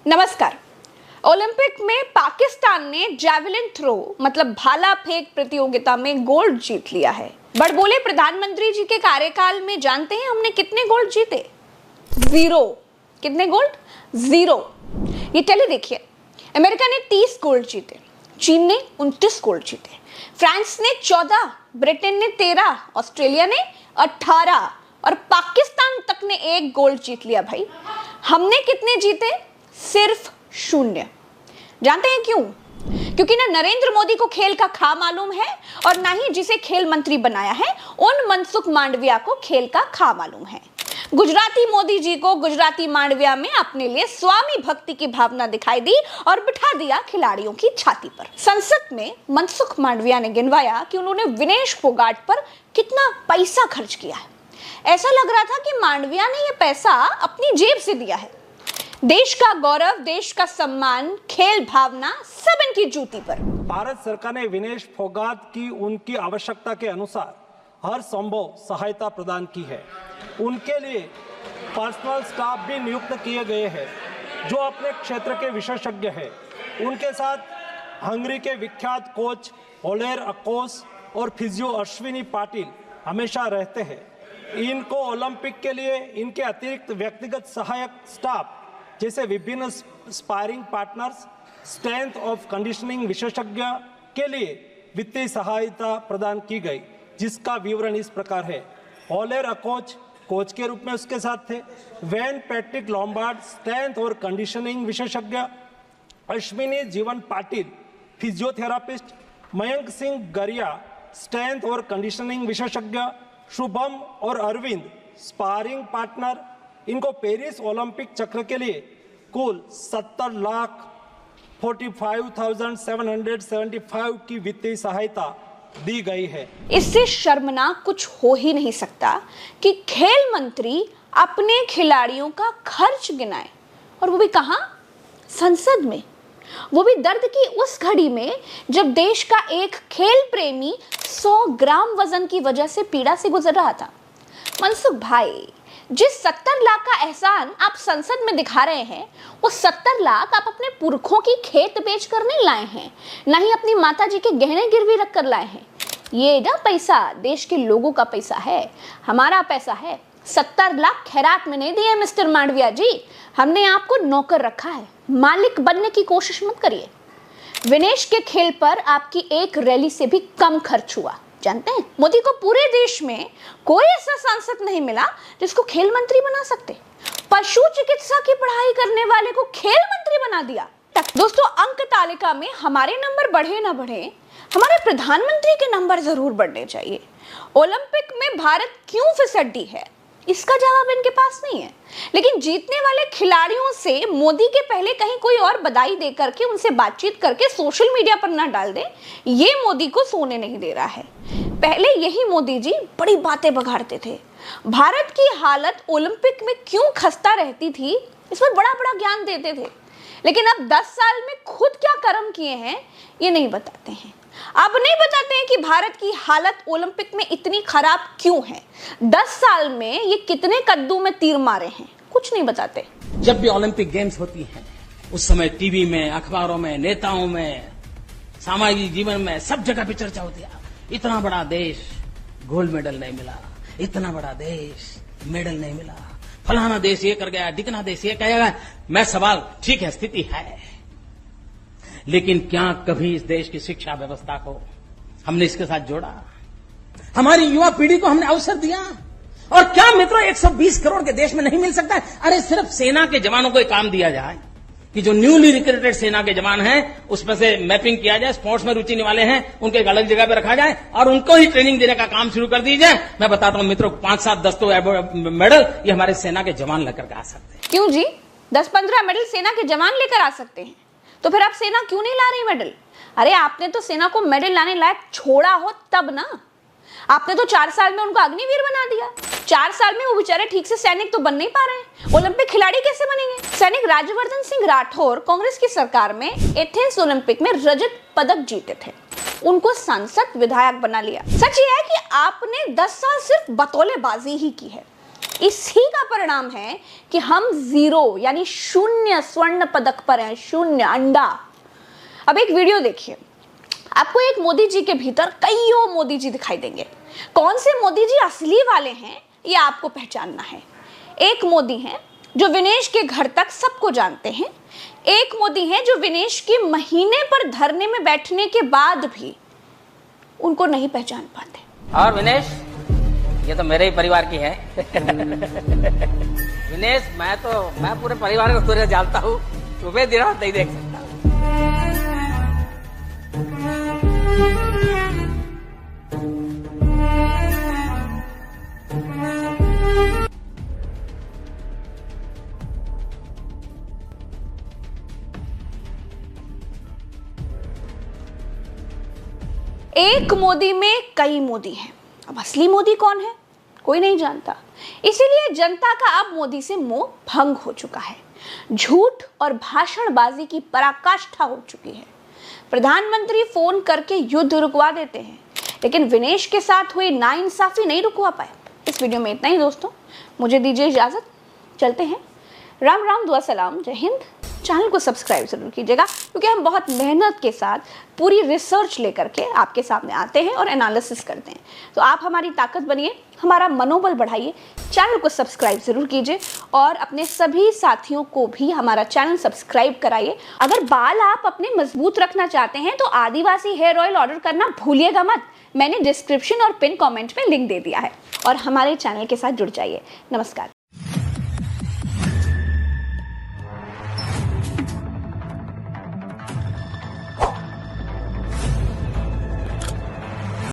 नमस्कार। ओलंपिक में पाकिस्तान ने जैवलिन थ्रो मतलब भाला फेंक प्रतियोगिता में गोल्ड जीत लिया है। बड़बोले प्रधानमंत्री जी के कार्यकाल में जानते हैं हमने कितने गोल्ड जीते? 0। कितने गोल्ड? 0। ये चलिए देखिए, अमेरिका ने 30 गोल्ड जीते, चीन ने 29 गोल्ड जीते, फ्रांस ने 14, ब्रिटेन ने 13, ऑस्ट्रेलिया ने 18 और पाकिस्तान तक ने 1 गोल्ड जीत लिया। भाई हमने कितने जीते? सिर्फ 0। जानते हैं क्यों? क्योंकि ना नरेंद्र मोदी को खेल का खा मालूम है और ना ही जिसे खेल मंत्री बनाया है उन मनसुख मांडविया को खेल का खा मालूम है। गुजराती मोदी जी को गुजराती मांडविया में अपने लिए स्वामी भक्ति की भावना दिखाई दी और बिठा दिया खिलाड़ियों की छाती पर। संसद में मनसुख मांडविया ने गिनवाया कि उन्होंने विनेश फोगाट पर कितना पैसा खर्च किया है। ऐसा लग रहा था कि मांडविया ने यह पैसा अपनी जेब से दिया है। देश का गौरव, देश का सम्मान, खेल भावना सब इनकी जूती पर। भारत सरकार ने विनेश फोगाट की उनकी आवश्यकता के अनुसार हर संभव सहायता प्रदान की है। उनके लिए पर्सनल स्टाफ भी नियुक्त किए गए हैं जो अपने क्षेत्र के विशेषज्ञ हैं। उनके साथ हंगरी के विख्यात कोच ओलेर अकोस और फिजियो अश्विनी पाटिल हमेशा रहते हैं। इनको ओलंपिक के लिए इनके अतिरिक्त व्यक्तिगत सहायक स्टाफ जैसे विभिन्न sparring partners, strength of conditioning विशेषज्ञ के लिए वित्तीय सहायता प्रदान की गई, जिसका विवरण इस प्रकार है। ओलेर अकोच कोच के रूप में उसके साथ थे, वैन पैट्रिक लॉम्बार्ड स्ट्रेंथ और कंडीशनिंग विशेषज्ञ, अश्विनी जीवन पाटिल फिजियोथेरापिस्ट, मयंक सिंह गरिया स्ट्रेंथ और कंडीशनिंग विशेषज्ञ, शुभम और अरविंद स्पारिंग पार्टनर। इनको पेरिस ओलंपिक चक्र के लिए कुल 70,45,775 की वित्तीय सहायता दी गई है। इससे शर्मनाक कुछ हो ही नहीं सकता कि खेल मंत्री अपने खिलाड़ियों का खर्च गिनाए, और वो भी कहां? संसद में। वो भी दर्द की उस घड़ी में जब देश का एक खेल प्रेमी 100 ग्राम वजन की वजह से पीड़ा से गुजर रहा था। मनसुख भाई, जिस 70 लाख का एहसान आप संसद में दिखा रहे हैं, वो 70 लाख आप अपने पुरखों की खेत बेच कर नहीं लाए हैं, ना ही अपनी माता जी के गहने गिरवी रख कर लाए हैं। ये ना पैसा देश के लोगों का पैसा है, हमारा पैसा है। 70 लाख खैरात में नहीं दिए मिस्टर मांडविया जी, हमने आपको नौकर रखा है, मालिक बनने की कोशिश मत करिए। विनेश के खेल पर आपकी एक रैली से भी कम खर्च हुआ। जानते हैं, मोदी को पूरे देश में कोई ऐसा सांसद नहीं मिला जिसको खेल मंत्री बना सकते। पशु चिकित्सा की पढ़ाई करने वाले को खेल मंत्री बना दिया। दोस्तों, अंक तालिका में हमारे नंबर बढ़े ना बढ़े, हमारे प्रधानमंत्री के नंबर जरूर बढ़ने चाहिए। ओलंपिक में भारत क्यों फिसड्डी है, इसका जवाब इनके पास नहीं है, लेकिन जीतने वाले खिलाड़ियों से मोदी के पहले कहीं कोई और बधाई दे करके उनसे बातचीत करके सोशल मीडिया पर ना डाल दे, ये मोदी को सोने नहीं दे रहा है। पहले यही मोदी जी बड़ी बातें बघाड़ते थे, भारत की हालत ओलंपिक में क्यों खस्ता रहती थी इस पर बड़ा बड़ा ज्ञान देते थे, लेकिन अब 10 साल में खुद क्या कर्म किए हैं ये नहीं बताते हैं। अब नहीं बताते हैं कि भारत की हालत ओलंपिक में इतनी खराब क्यों है, 10 साल में ये कितने कद्दू में तीर मारे हैं, कुछ नहीं बताते। जब भी ओलंपिक गेम्स होती हैं उस समय टीवी में, अखबारों में, नेताओं में, सामाजिक जीवन में सब जगह पे चर्चा होती है, इतना बड़ा देश गोल्ड मेडल नहीं मिला, इतना बड़ा देश मेडल नहीं मिला, फलाना देश ये कर गया, ढिकना देश ये कहेगा। मैं सवाल, ठीक है स्थिति है, लेकिन क्या कभी इस देश की शिक्षा व्यवस्था को हमने इसके साथ जोड़ा? हमारी युवा पीढ़ी को हमने अवसर दिया? और क्या मित्रों 120 करोड़ के देश में नहीं मिल सकता है? अरे सिर्फ सेना के जवानों को एक काम दिया जाए कि जो न्यूली रिक्रूटेड सेना के जवान हैं उसमें से मैपिंग किया जाए, स्पोर्ट्स में रुचि वाले हैं उनको एक अलग जगह पे रखा जाए और उनको ही ट्रेनिंग देने का काम शुरू कर दीजिए। मैं बताता हूं मित्रों, 5, 7, 10 तो मेडल ये हमारे सेना के जवान लेकर के आ सकते हैं। क्यों जी? 10-15 मेडल सेना के जवान लेकर आ सकते हैं, तो फिर आप सेना क्यों नहीं ला रही मेडल? अरे आपने तो सेना को मेडल लाने लायक छोड़ा हो तब ना। आपने तो 4 साल में उनको अग्निवीर बना दिया। 4 साल में वो बेचारे ठीक से सैनिक तो बन नहीं पा रहे हैं, ओलंपिक खिलाड़ी कैसे बनेंगे? सैनिक राज्यवर्धन सिंह राठौर कांग्रेस की सरकार में एथेंस ओलंपिक में रजत पदक जीते थे, उनको सांसद विधायक बना लिया। सच ये है कि आपने 10 साल सिर्फ बतौलेबाजी ही की है। इसी का परिणाम है कि हम 0 यानी 0 स्वर्ण पदक पर हैं, 0 अंडा। अब एक वीडियो देखिए, आपको एक मोदी जी के भीतर कईयों मोदी जी दिखाई देंगे। कौन से मोदी जी असली वाले हैं ये आपको पहचानना है। एक मोदी हैं जो विनेश के घर तक सबको जानते हैं, एक मोदी हैं जो विनेश के महीने पर धरने में बैठने के बाद भी उनको नहीं पहचान पाते। और विनेश, ये तो मेरे ही परिवार की है। विनेश, मैं पूरे परिवार को पूरे जानता हूँ, तुम्हें दिन रात नहीं देख सकता। एक मोदी में कई मोदी हैं। अब असली मोदी कौन है कोई नहीं जानता, इसीलिए जनता का अब मोदी से मोह भंग हो चुका है। झूठ और भाषणबाजी की पराकाष्ठा हो चुकी है। प्रधानमंत्री फोन करके युद्ध रुकवा देते हैं, लेकिन विनेश के साथ हुई नाइंसाफी नहीं रुकवा पाए। इस वीडियो में इतना ही दोस्तों, मुझे दीजिए इजाजत, चलते हैं। राम राम, दुआ सलाम, जय हिंद। चैनल को सब्सक्राइब जरूर कीजिएगा, क्योंकि हम बहुत मेहनत के साथ पूरी रिसर्च लेकर के आपके सामने आते हैं और एनालिसिस करते हैं। तो आप हमारी ताकत बनिए, हमारा मनोबल बढ़ाइए। चैनल को सब्सक्राइब जरूर कीजिए और अपने सभी साथियों को भी हमारा चैनल सब्सक्राइब कराइए। अगर बाल आप अपने मजबूत रखना चाहते हैं तो आदिवासी हेयर ऑयल ऑर्डर करना भूलिएगा मत। मैंने डिस्क्रिप्शन और पिन कमेंट में लिंक दे दिया है, और हमारे चैनल के साथ जुड़ जाइए। नमस्कार।